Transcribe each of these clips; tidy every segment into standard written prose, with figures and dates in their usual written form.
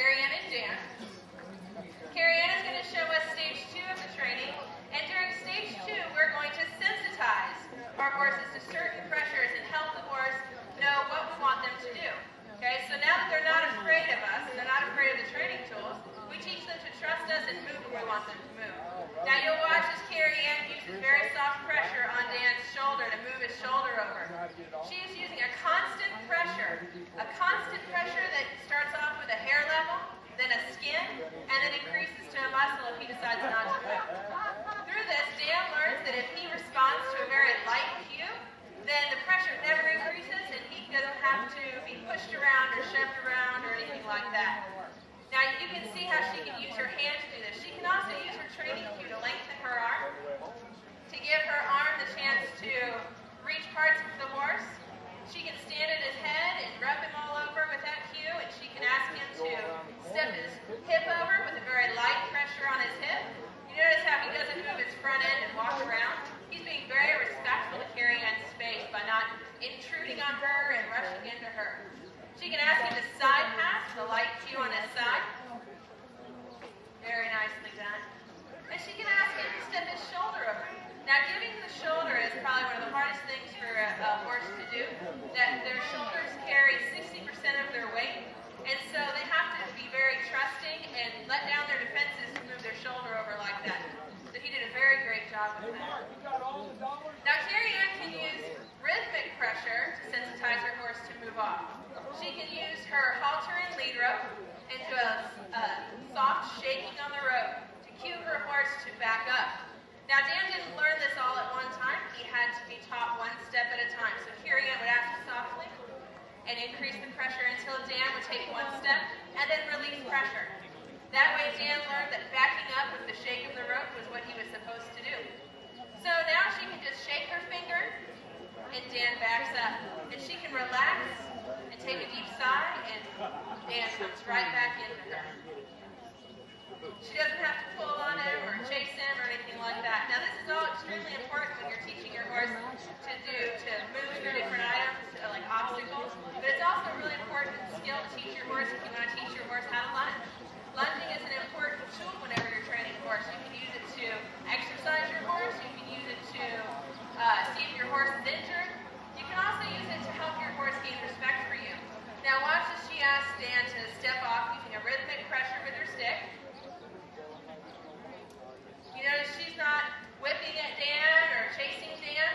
Carrie Ann and Dan. Carrie Ann is going to show us stage 2 of the training, and during stage 2, we're going to sensitize our horses to certain pressures and help the horse know what we want them to do. Okay, so now that they're not afraid of us, and they're not afraid of the training tools, we teach them to trust us and move when we want them to move. Now you'll watch as Carrie Ann uses very soft pressure on Dan's shoulder to move his shoulder over. She is using a constant pressure that starts off with a hair level, then a skin, and then increases to a muscle if he decides not to move. Through this, Dan learns that if he responds to a very light cue, then the pressure never increases and he doesn't have to be pushed around or shoved around or anything like that. Now you can see how she can use her hand to do this. She can also use her training cue to lengthen her arm, to give her arm the chance to reach parts of the horse. She can stand at his head and rub him all over with that cue, and she can ask him to step his hip over with a very light pressure on his hip. You notice how he doesn't move his front end and walk around? He's being very respectful to Carrie Ann's space by not intruding on her and rushing into her. She can ask him to side pass with a light cue on his side. Very nicely done. And she can ask him to step his shoulder over. Now, giving the shoulder is probably one of the hardest things for a horse to do. That their shoulders carry 60% of their weight, and so they have to be very trusting and let down their defenses to move their shoulder over like that. So he did a very great job with that. Now, Carrie Ann can use rhythmic pressure to sensitize her horse to move off. She can use her halter and lead rope and do a soft shaking on the rope to cue her horse to back up. Now, Dan didn't learn this all at one time. He had to be taught one step at a time. So Carrie Ann would ask softly and increase the pressure until Dan would take one step and then release pressure. That way, Dan learned that backing up with the shake of the rope was what he was supposed to do. So now she can just shake her finger and Dan backs up. And she can relax and take a deep sigh, and Dan comes right back into her. She doesn't have to pull on him or chase him or anything like that. Now, this is all extremely important when you're teaching your horse to move through different items, like obstacles. But it's also a really important skill to teach your horse if you want to teach your horse how to lunge. Lunging is an important tool whenever you're training a horse. You can use it to exercise your horse. You can use it to see if your horse is injured. You can also use it to help your horse gain respect for you. Now, watch as she asks Dan to step off using a rhythmic pressure with her stick. You notice she's not whipping at Dan or chasing Dan.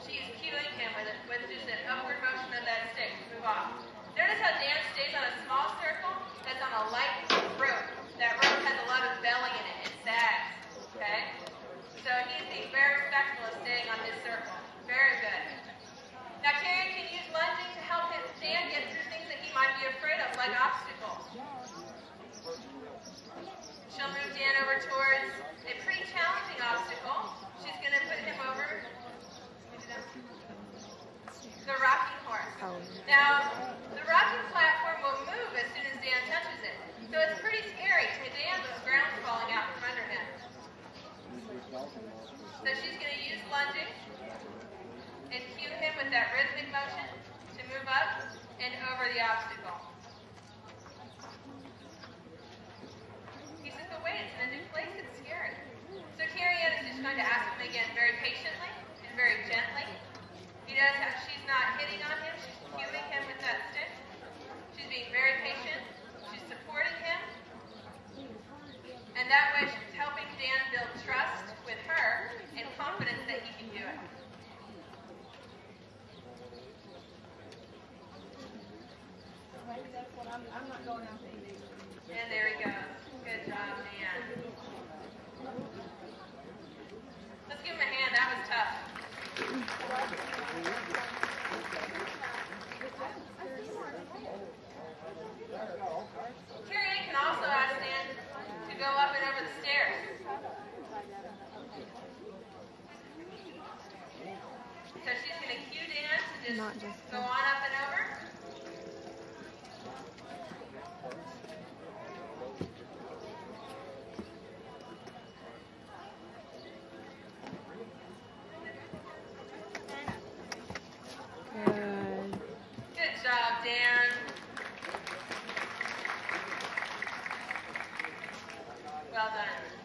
She's cueing him with just an upward motion of that stick to move off. Notice how Dan stays on a small circle that's on a light rope. That rope has a lot of belly in it. It sags. Okay? So he's being very respectful of staying on his circle. Very good. Now, Carrie can use lunging to help Dan get through things that he might be afraid of, like obstacles. She'll move Dan over towards a pretty challenging obstacle. She's going to put him over the rocking horse. Now, the rocking platform will move as soon as Dan touches it. So it's pretty scary. To Dan, the ground's falling out from under him. So she's going to use lunging and cue him with that rhythmic motion to move up and over the obstacle. He says, but wait, it's in a new place, it's scary. So Carrie Ann is just going to ask him again very patiently and very gently. You notice how she's not hitting on him, she's cueing him with that stick. She's being very patient, she's supporting him. And that way she's helping Dan build trust with her and confidence that he can do it. I'm not going out there. And there he goes. Good job, Dan. Let's give him a hand. That was tough. Carrie Ann can also ask Dan to go up and over the stairs. So she's going to cue Dan to just go on up and over. Well done.